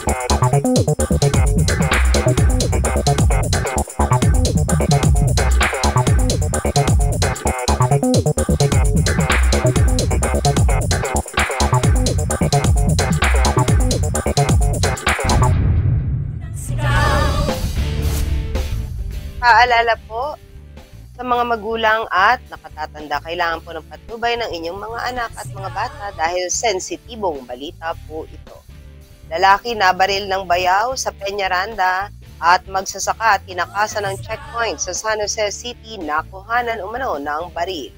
Paalala po sa mga magulang at nakatatanda, kailangan po ng patnubay ng inyong mga anak at mga bata dahil sensitibong balita po ito. Lalaki nabaril ng bayaw sa Peñaranda at magsasaka tinakasan ng checkpoint sa San Jose City, nakuhanan umano ng baril.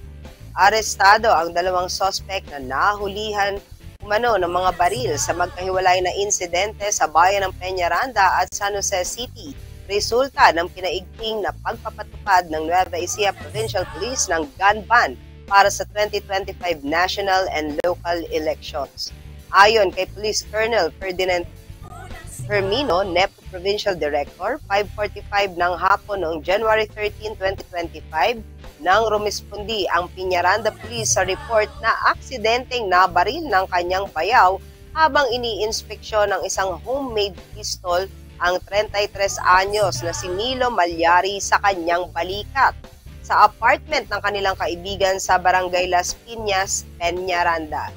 Arestado ang dalawang sospek na nahulihan umano ng mga baril sa magkahiwalay na insidente sa bayan ng Peñaranda at San Jose City, resulta ng pinaigting na pagpapatupad ng Nueva Ecija Provincial Police ng gun ban para sa 2025 national and local elections. Ayon kay Police Colonel Ferdinand Hermino, NEP Provincial Director, 5:45 ng hapon noong January 13, 2025, nang rumispondi ang Peñaranda Police sa report na aksidenteng nabaril ng kanyang bayaw habang iniinspeksyon ng isang homemade pistol ang 33 anyos na si Nilo Malyari sa kanyang balikat sa apartment ng kanilang kaibigan sa Barangay Las Piñas, Peñaranda.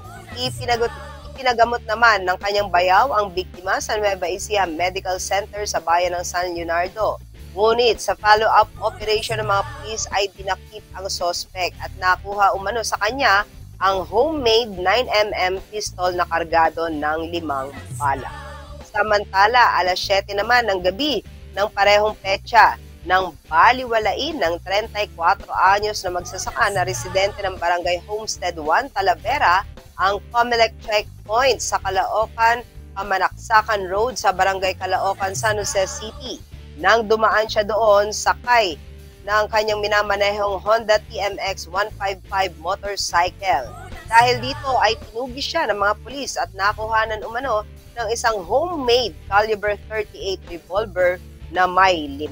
Ipinagamot naman ng kanyang bayaw ang biktima sa Nueva Ecija Medical Center sa bayan ng San Leonardo. Ngunit sa follow-up operation ng mga pulis ay dinakip ang sospek at nakuha umano sa kanya ang homemade 9mm pistol na kargado ng 5 bala. Samantala, alas 7 naman ng gabi ng parehong petsa nang baliwalain ng 34 anyos na magsasaka na residente ng Barangay Homestead 1, Talavera, ang Comelec checkpoint sa Caloocan, Pamanaksakan Road sa Barangay Caloocan, San Jose City. Nang dumaan siya doon, sakay ng kanyang minamanehong Honda TMX 155 motorcycle. Dahil dito ay tinugis siya ng mga pulis at nakuhanan umano ng isang homemade caliber 38 revolver na may 5